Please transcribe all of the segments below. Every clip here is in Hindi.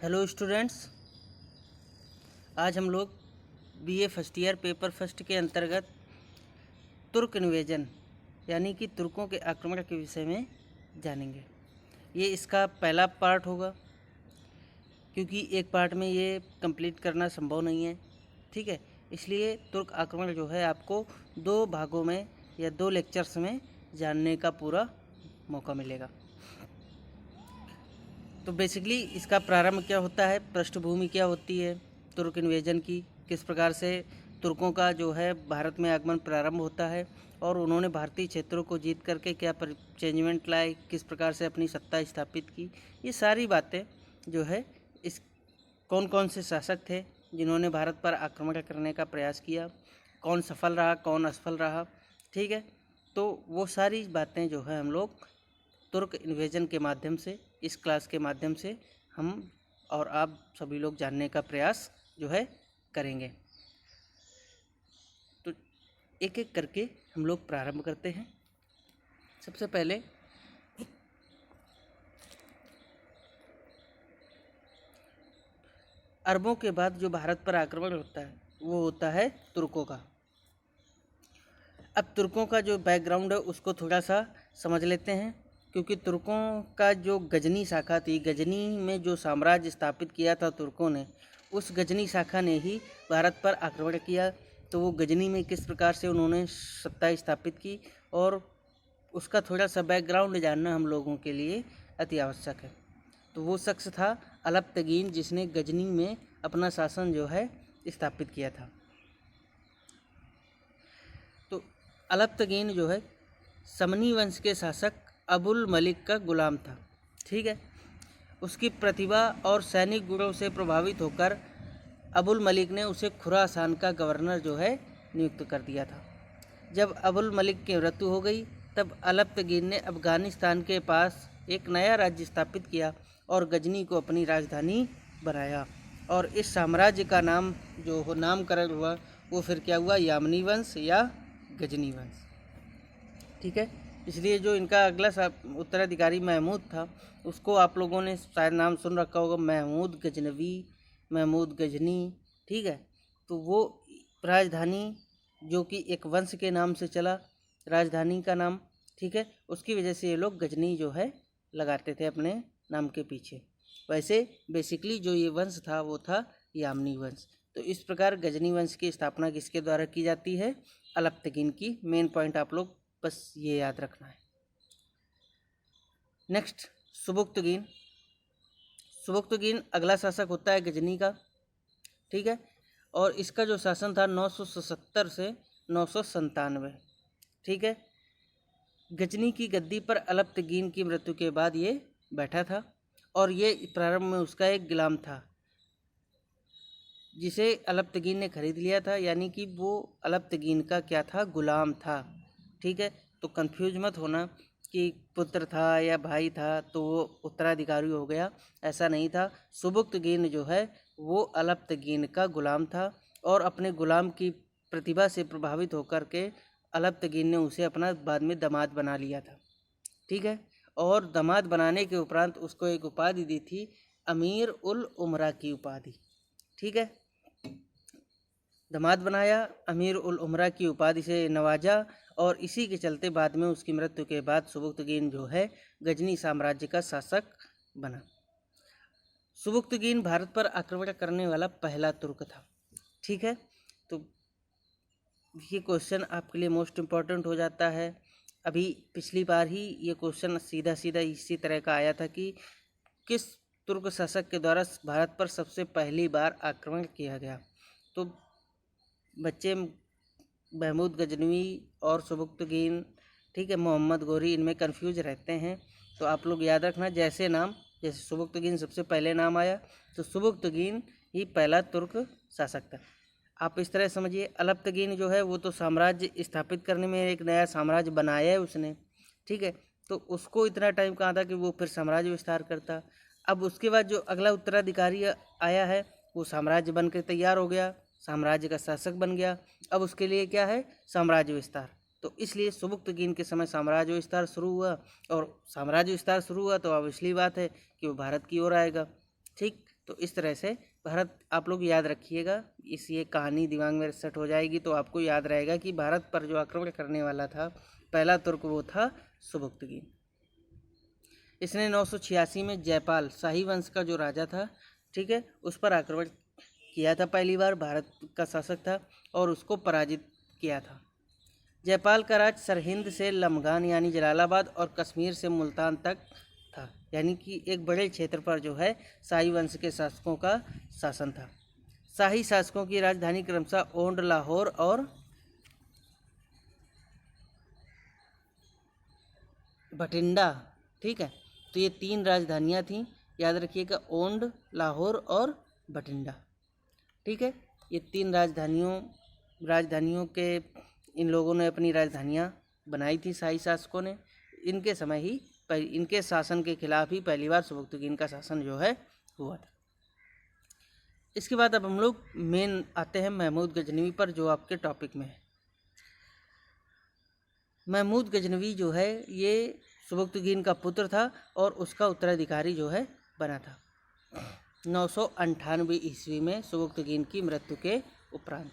हेलो स्टूडेंट्स, आज हम लोग BA first year paper first के अंतर्गत तुर्क इन्वेजन यानी कि तुर्कों के आक्रमण के विषय में जानेंगे। ये इसका पहला पार्ट होगा क्योंकि एक पार्ट में ये कंप्लीट करना संभव नहीं है। ठीक है, इसलिए तुर्क आक्रमण जो है आपको दो भागों में या दो लेक्चर्स में जानने का पूरा मौका मिलेगा। तो बेसिकली इसका प्रारंभ क्या होता है, पृष्ठभूमि क्या होती है तुर्क इन्वेजन की, किस प्रकार से तुर्कों का जो है भारत में आगमन प्रारंभ होता है और उन्होंने भारतीय क्षेत्रों को जीत करके क्या चेंजमेंट लाए, किस प्रकार से अपनी सत्ता स्थापित की। ये सारी बातें जो है इस कौन कौन से शासक थे जिन्होंने भारत पर आक्रमण करने का प्रयास किया, कौन सफल रहा कौन असफल रहा। ठीक है, तो वो सारी बातें जो है हम लोग तुर्क इन्वेजन के माध्यम से, इस क्लास के माध्यम से हम और आप सभी लोग जानने का प्रयास जो है करेंगे। तो एक एक करके हम लोग प्रारंभ करते हैं। सबसे पहले अरबों के बाद जो भारत पर आक्रमण होता है वो होता है तुर्कों का। अब तुर्कों का जो बैकग्राउंड है उसको थोड़ा सा समझ लेते हैं, क्योंकि तुर्कों का जो गजनी शाखा थी, गजनी में जो साम्राज्य स्थापित किया था तुर्कों ने, उस गजनी शाखा ने ही भारत पर आक्रमण किया। तो वो गजनी में किस प्रकार से उन्होंने सत्ता स्थापित की और उसका थोड़ा सा बैकग्राउंड जानना हम लोगों के लिए अति आवश्यक है। तो वो शख्स था अलपतगीन, जिसने गजनी में अपना शासन जो है स्थापित किया था। तो अलपतगीन जो है समनी वंश के शासक अबुल मलिक का गुलाम था। ठीक है, उसकी प्रतिभा और सैनिक गुणों से प्रभावित होकर अबुल मलिक ने उसे खुरासान का गवर्नर जो है नियुक्त कर दिया था। जब अबुल मलिक की मृत्यु हो गई तब अलपतगीन ने अफगानिस्तान के पास एक नया राज्य स्थापित किया और गजनी को अपनी राजधानी बनाया। और इस साम्राज्य का नाम जो नामकरण हुआ वो फिर क्या हुआ, यामनी वंश या गजनी वंश। ठीक है, इसलिए जो इनका अगला उत्तराधिकारी महमूद था उसको आप लोगों ने शायद नाम सुन रखा होगा, महमूद गजनवी, महमूद गजनी। ठीक है, तो वो राजधानी जो कि एक वंश के नाम से चला, राजधानी का नाम, ठीक है, उसकी वजह से ये लोग गजनी जो है लगाते थे अपने नाम के पीछे। वैसे बेसिकली जो ये वंश था वो था यामनी वंश। तो इस प्रकार गजनी वंश की स्थापना किसके द्वारा की जाती है, अलपतगीन की। मेन पॉइंट आप लोग बस ये याद रखना है। नेक्स्ट, सुबुक्तगीन। सुबुक्तगीन अगला शासक होता है गजनी का। ठीक है, और इसका जो शासन था 977 से 997। ठीक है, गजनी की गद्दी पर अलपतगीन की मृत्यु के बाद ये बैठा था और ये प्रारंभ में उसका एक गुलाम था जिसे अलपतगीन ने खरीद लिया था, यानी कि वो अलपतगीन का क्या था, गुलाम था। ठीक है, तो कंफ्यूज मत होना कि पुत्र था या भाई था तो वो उत्तराधिकारी हो गया, ऐसा नहीं था। सुबुक्तगीन जो है वो अलपतगीन का गुलाम था और अपने गुलाम की प्रतिभा से प्रभावित होकर के अलपतगीन ने उसे अपना बाद में दामाद बना लिया था। ठीक है, और दामाद बनाने के उपरांत उसको एक उपाधि दी थी, अमीर उल उमरा की उपाधि। ठीक है, दामाद बनाया, अमीर उल उमरा की उपाधि से नवाजा और इसी के चलते बाद में उसकी मृत्यु के बाद सुबुक्तगीन जो है गजनी साम्राज्य का शासक बना। सुबुक्तगीन भारत पर आक्रमण करने वाला पहला तुर्क था। ठीक है, तो ये क्वेश्चन आपके लिए मोस्ट इम्पॉर्टेंट हो जाता है। अभी पिछली बार ही ये क्वेश्चन सीधा सीधा इसी तरह का आया था कि किस तुर्क शासक के द्वारा भारत पर सबसे पहली बार आक्रमण किया गया। तो बच्चे महमूद गजनवी और सुबुक्तगीन, ठीक है, मोहम्मद गोरी, इनमें कंफ्यूज रहते हैं। तो आप लोग याद रखना, जैसे नाम, जैसे सुबुक्तगीन सबसे पहले नाम आया तो सुबुक्तगीन ही पहला तुर्क शासक था। आप इस तरह समझिए, अलपतगीन जो है वो तो साम्राज्य स्थापित करने में एक नया साम्राज्य बनाया है उसने। ठीक है, तो उसको इतना टाइम कहाँ था कि वो फिर साम्राज्य विस्तार करता। अब उसके बाद जो अगला उत्तराधिकारी आया है वो साम्राज्य बन के तैयार हो गया, साम्राज्य का शासक बन गया। अब उसके लिए क्या है, साम्राज्य विस्तार। तो इसलिए सुबुक्तगीन के समय साम्राज्य विस्तार शुरू हुआ और साम्राज्य विस्तार शुरू हुआ तो ऑब्वियसली बात है कि वो भारत की ओर आएगा। ठीक, तो इस तरह से भारत, आप लोग याद रखिएगा, इस ये कहानी दिमाग में सेट हो जाएगी तो आपको याद रहेगा कि भारत पर जो आक्रमण करने वाला था पहला तुर्क वो था सुबुक्तगीन। इसने 986 में जयपाल शाही वंश का जो राजा था, ठीक है, उस पर आक्रमण किया था, पहली बार भारत का शासक था और उसको पराजित किया था। जयपाल का राज सरहिंद से लमगान यानी जलालाबाद और कश्मीर से मुल्तान तक था, यानी कि एक बड़े क्षेत्र पर जो है शाही वंश के शासकों का शासन था। शाही शासकों की राजधानी क्रमशः ओंड, लाहौर और भटिंडा, ठीक है, तो ये 3 राजधानियाँ थीं, याद रखिएगा, ओंड, लाहौर और भटिंडा, ठीक है। ये 3 राजधानियों के इन लोगों ने अपनी राजधानियाँ बनाई थी शाही शासकों ने। इनके समय ही इनके शासन के खिलाफ ही पहली बार सुबुक्तगीन का शासन जो है हुआ था। इसके बाद अब हम लोग मेन आते हैं महमूद गजनवी पर, जो आपके टॉपिक में है। महमूद गजनवी जो है ये सुबुक्तगीन का पुत्र था और उसका उत्तराधिकारी जो है बना था 998 ईस्वी में सुबुक्तगीन की मृत्यु के उपरांत।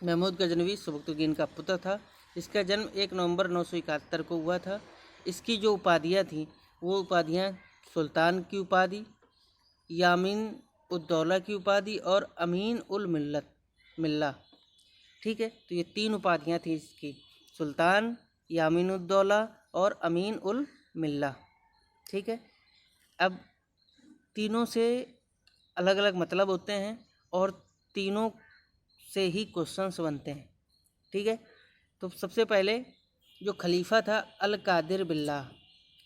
महमूद गजनवी सुबुक्तगीन का पुत्र था। इसका जन्म 1 नवंबर 971 को हुआ था। इसकी जो उपाधियाँ थीं वो उपाधियाँ सुल्तान की उपाधि, यामीन उद्दौला की उपाधि और अमीन उल मिल्ला, ठीक है। तो ये 3 उपाधियाँ थी इसकी, सुल्तान, यामीन उद्दौला और अमीन उल मिल्ला, ठीक है। अब तीनों से अलग अलग मतलब होते हैं और तीनों से ही क्वेश्चंस बनते हैं, ठीक है। तो सबसे पहले जो खलीफा था अल कादिर बिल्लाह,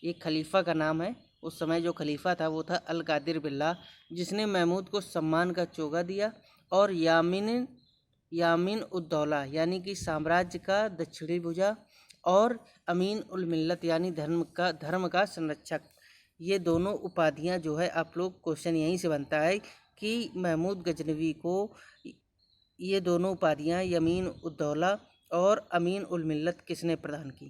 ये खलीफा का नाम है। उस समय जो खलीफा था वो था अल कादिर बिल्लाह, जिसने महमूद को सम्मान का चोगा दिया और यामीन उद्दौला यानी कि साम्राज्य का दक्षिणी भुजा और अमीन उल मिल्लत यानी धर्म का संरक्षक, ये दोनों उपाधियां जो है, आप लोग क्वेश्चन यहीं से बनता है कि महमूद गजनवी को ये दोनों उपाधियां यमीन उद्दौला और अमीन उल मिल्लत किसने प्रदान की,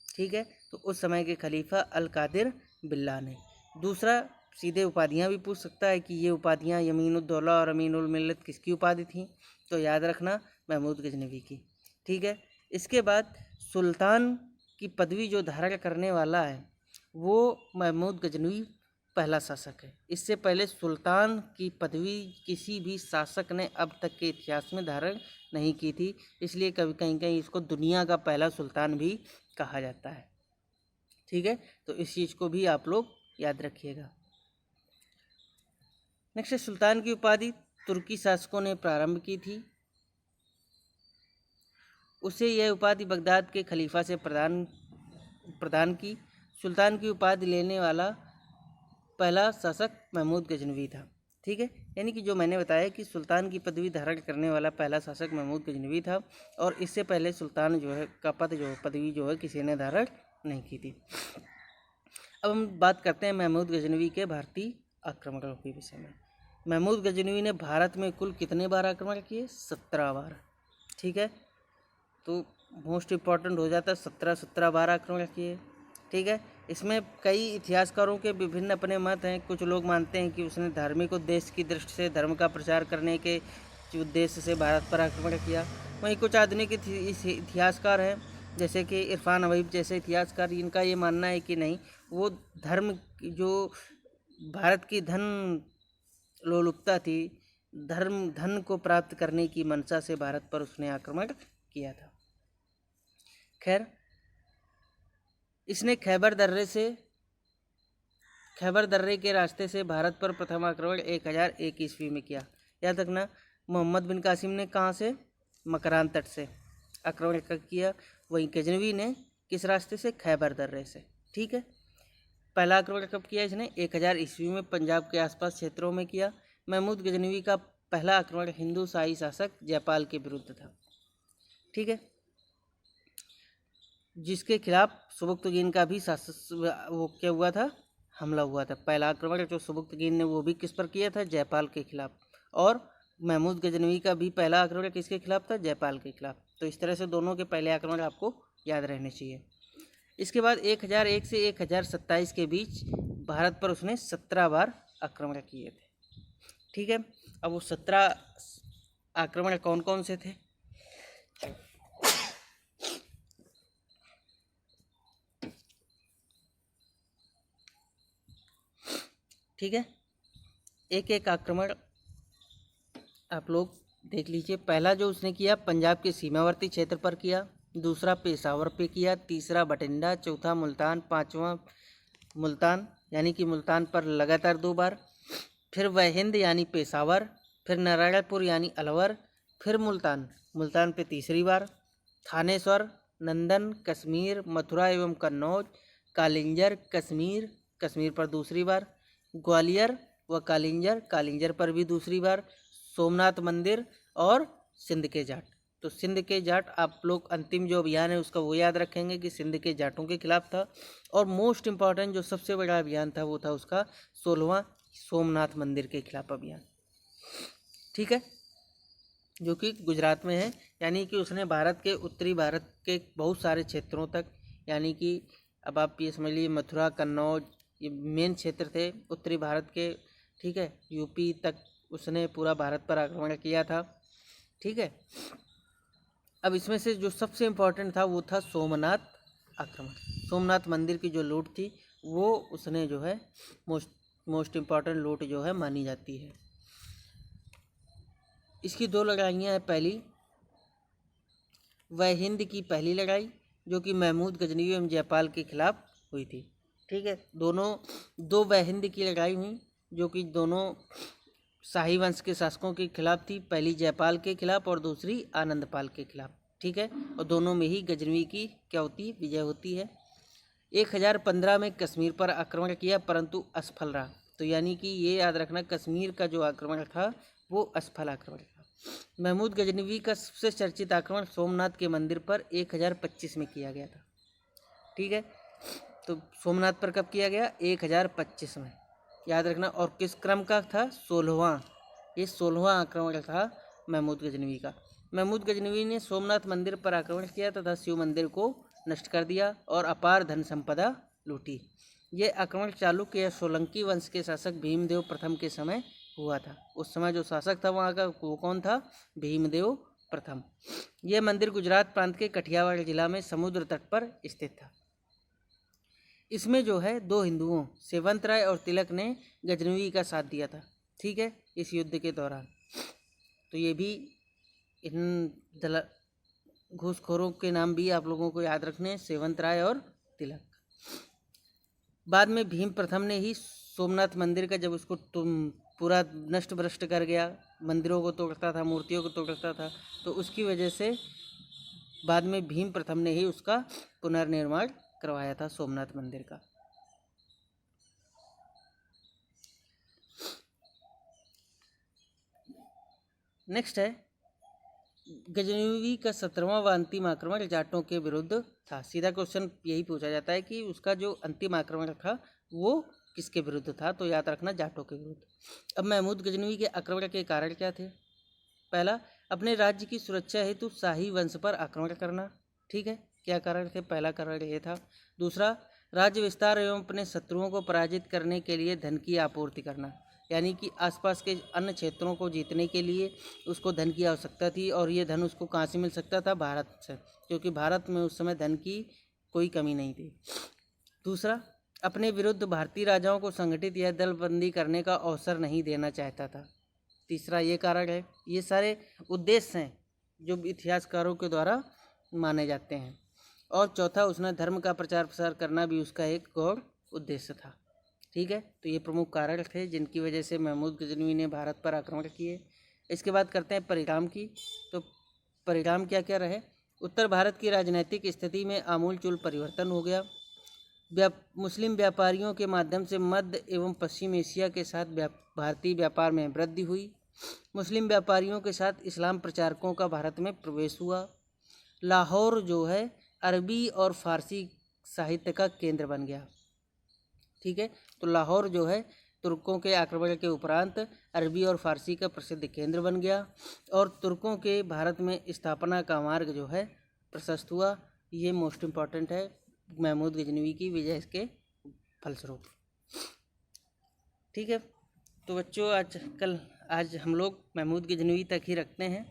ठीक है। तो उस समय के खलीफा अल कादिर बिल्लाह ने। दूसरा, सीधे उपाधियां भी पूछ सकता है कि ये उपाधियां यमीन उद्दौला और अमीन उल मिल्लत किसकी उपाधि थी, तो याद रखना महमूद गजनवी की, ठीक है। इसके बाद सुल्तान की पदवी जो धारण करने वाला है वो महमूद गजनवी पहला शासक है। इससे पहले सुल्तान की पदवी किसी भी शासक ने अब तक के इतिहास में धारण नहीं की थी, इसलिए कभी कहीं इसको दुनिया का पहला सुल्तान भी कहा जाता है, ठीक है। तो इस चीज़ को भी आप लोग याद रखिएगा। नेक्स्ट, सुल्तान की उपाधि तुर्की शासकों ने प्रारंभ की थी। उसे यह उपाधि बगदाद के खलीफा से प्रदान की। सुल्तान की उपाधि लेने वाला पहला शासक महमूद गजनवी था, ठीक है। यानी कि जो मैंने बताया कि सुल्तान की पदवी धारण करने वाला पहला शासक महमूद गजनवी था और इससे पहले सुल्तान जो है का पदवी जो है किसी ने धारण नहीं की थी। अब हम बात करते हैं महमूद गजनवी के भारतीय आक्रमणों के विषय में। महमूद गजनवी ने भारत में कुल कितने बार आक्रमण किए? 17 बार, ठीक है। तो मोस्ट इम्पॉर्टेंट हो जाता है 17 बार आक्रमण किए, ठीक है। इसमें कई इतिहासकारों के विभिन्न अपने मत हैं। कुछ लोग मानते हैं कि उसने धार्मिक उद्देश्य की दृष्टि से धर्म का प्रचार करने के उद्देश्य से भारत पर आक्रमण किया। वहीं कुछ आधुनिक इतिहासकार हैं जैसे कि इरफान हबीब जैसे इतिहासकार, इनका ये मानना है कि नहीं, वो धर्म जो भारत की धन लोलुपता थी, धन को प्राप्त करने की मंशा से भारत पर उसने आक्रमण किया था। खैर, इसने खैबर दर्रे के रास्ते से भारत पर प्रथम आक्रमण 1001 ईस्वी में किया। याद रखना, मोहम्मद बिन कासिम ने कहाँ से? मकरान तट से आक्रमण किया। वहीं गजनवी ने किस रास्ते से? खैबर दर्रे से, ठीक है। पहला आक्रमण कब किया इसने? 1000 ईस्वी में पंजाब के आसपास क्षेत्रों में किया। महमूद गजनवी का पहला आक्रमण हिंदू शाही शासक जयपाल के विरुद्ध था, ठीक है, जिसके खिलाफ सुबुक्तगीन का भी वो क्या हुआ था? हमला हुआ था। पहला आक्रमण जो सुबुक्तगीन ने वो भी किस पर किया था? जयपाल के खिलाफ। और महमूद गजनवी का भी पहला आक्रमण किसके खिलाफ था? जयपाल के खिलाफ। तो इस तरह से दोनों के पहले आक्रमण आपको याद रहने चाहिए। इसके बाद 1001 से 1027 के बीच भारत पर उसने 17 बार आक्रमण किए थे, ठीक है। अब वो 17 आक्रमण कौन कौन से थे? ठीक है, एक एक आक्रमण आप लोग देख लीजिए। पहला जो उसने किया पंजाब के सीमावर्ती क्षेत्र पर किया, दूसरा पेशावर पे किया, तीसरा बठिंडा, चौथा मुल्तान, पांचवा मुल्तान यानी कि मुल्तान पर लगातार 2 बार, फिर वह हिंद यानी पेशावर, फिर नारायणपुर यानी अलवर, फिर मुल्तान, मुल्तान पे तीसरी बार, थानेश्वर, नंदन, कश्मीर, मथुरा एवं कन्नौज, कालिंजर, कश्मीर, कश्मीर पर दूसरी बार, ग्वालियर व कालिंजर, कालिंजर पर भी दूसरी बार, सोमनाथ मंदिर और सिंध के जाट। तो सिंध के जाट आप लोग अंतिम जो अभियान है उसका वो याद रखेंगे कि सिंध के जाटों के खिलाफ था। और मोस्ट इम्पॉर्टेंट जो सबसे बड़ा अभियान था वो था उसका 16वां सोमनाथ मंदिर के खिलाफ अभियान। ठीक है, जो कि गुजरात में है, यानी कि उसने भारत के उत्तरी भारत के बहुत सारे क्षेत्रों तक, यानी कि अब आप ये समझ लीजिए मथुरा, कन्नौज, ये मेन क्षेत्र थे उत्तरी भारत के। ठीक है, यूपी तक उसने पूरा भारत पर आक्रमण किया था। ठीक है, अब इसमें से जो सबसे इम्पोर्टेंट था वो था सोमनाथ आक्रमण। सोमनाथ मंदिर की जो लूट थी वो उसने जो है मोस्ट इम्पॉर्टेंट लूट जो है मानी जाती है। इसकी 2 लड़ाइयाँ हैं। पहली वह हिंद की पहली लड़ाई जो कि महमूद गजनवी एवं जयपाल के खिलाफ हुई थी। ठीक है, दोनों 2 वह हिंद की लड़ाई हुई जो कि दोनों शाही वंश के शासकों के खिलाफ थी, पहली जयपाल के खिलाफ और दूसरी आनंदपाल के खिलाफ। ठीक है, और दोनों में ही गजनवी की क्या होती है, विजय होती है। 1015 में कश्मीर पर आक्रमण किया परंतु असफल रहा। तो यानी कि ये याद रखना, कश्मीर का जो आक्रमण था वो असफल आक्रमण था। महमूद गजनवी का सबसे चर्चित आक्रमण सोमनाथ के मंदिर पर 1025 में किया गया था। ठीक है, तो सोमनाथ पर कब किया गया? 1025 में, याद रखना। और किस क्रम का था? 16वां। ये 16वां आक्रमण था महमूद गजनवी का। महमूद गजनवी ने सोमनाथ मंदिर पर आक्रमण किया तथा शिव मंदिर को नष्ट कर दिया और अपार धन संपदा लूटी। ये आक्रमण चालुक्य या सोलंकी वंश के शासक भीमदेव प्रथम के समय हुआ था। उस समय जो शासक था वहाँ का वो कौन था? भीमदेव प्रथम। यह मंदिर गुजरात प्रांत के कठियावाड़ जिला में समुद्र तट पर स्थित था। इसमें जो है 2 हिंदुओं सेवंत राय और तिलक ने गजनवी का साथ दिया था। ठीक है, इस युद्ध के दौरान। तो ये भी इन घूसखोरों के नाम भी आप लोगों को याद रखने, सेवंत राय और तिलक। बाद में भीम प्रथम ने ही सोमनाथ मंदिर का, जब उसको पूरा नष्ट भ्रष्ट कर गया, मंदिरों को तोड़ता था, मूर्तियों को तोड़ता था, तो उसकी वजह से बाद में भीम प्रथम ने ही उसका पुनर्निर्माण करवाया था सोमनाथ मंदिर का। नेक्स्ट है गजनवी का 17वां व अंतिम आक्रमण जाटों के विरुद्ध था। सीधा क्वेश्चन यही पूछा जाता है कि उसका जो अंतिम आक्रमण था वो किसके विरुद्ध था? तो याद रखना, जाटों के विरुद्ध। अब महमूद गजनवी के आक्रमण के कारण क्या थे? पहला, अपने राज्य की सुरक्षा हेतु शाही वंश पर आक्रमण करना। ठीक है, क्या कारण थे? पहला कारण ये था। दूसरा, राज्य विस्तार एवं अपने शत्रुओं को पराजित करने के लिए धन की आपूर्ति करना, यानी कि आसपास के अन्य क्षेत्रों को जीतने के लिए उसको धन की आवश्यकता थी। और ये धन उसको कहाँ से मिल सकता था? भारत से, क्योंकि भारत में उस समय धन की कोई कमी नहीं थी। दूसरा, अपने विरुद्ध भारतीय राजाओं को संगठित या दलबंदी करने का अवसर नहीं देना चाहता था। तीसरा ये कारण है। ये सारे उद्देश्य हैं जो इतिहासकारों के द्वारा माने जाते हैं। और चौथा, उसने धर्म का प्रचार प्रसार करना भी उसका एक गौर उद्देश्य था। ठीक है, तो ये प्रमुख कारण थे जिनकी वजह से महमूद गजनवी ने भारत पर आक्रमण किए। इसके बाद करते हैं परिणाम की। तो परिणाम क्या क्या रहे? उत्तर भारत की राजनीतिक स्थिति में आमूलचूल परिवर्तन हो गया। मुस्लिम व्यापारियों के माध्यम से मध्य एवं पश्चिम एशिया के साथ भारतीय व्यापार में वृद्धि हुई। मुस्लिम व्यापारियों के साथ इस्लाम प्रचारकों का भारत में प्रवेश हुआ। लाहौर जो है अरबी और फारसी साहित्य का केंद्र बन गया। ठीक है, तो लाहौर जो है तुर्कों के आक्रमण के उपरांत अरबी और फारसी का प्रसिद्ध केंद्र बन गया और तुर्कों के भारत में स्थापना का मार्ग जो है प्रशस्त हुआ। ये मोस्ट इम्पॉर्टेंट है महमूद गजनवी की विजय के फलस्वरूप। ठीक है, तो बच्चों आज कल आज हम लोग महमूद गजनवी तक ही रखते हैं।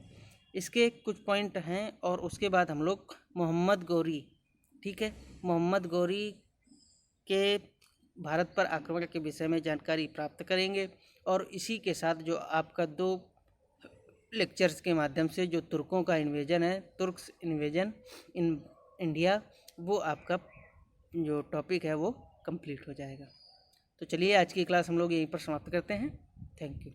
इसके कुछ पॉइंट हैं और उसके बाद हम लोग मोहम्मद गौरी, ठीक है, मोहम्मद गौरी के भारत पर आक्रमण के विषय में जानकारी प्राप्त करेंगे। और इसी के साथ जो आपका 2 लेक्चर्स के माध्यम से जो तुर्कों का इन्वेजन है, तुर्क्स इन्वेजन इन इंडिया, वो आपका जो टॉपिक है वो कंप्लीट हो जाएगा। तो चलिए आज की क्लास हम लोग यहीं पर समाप्त करते हैं। Thank you.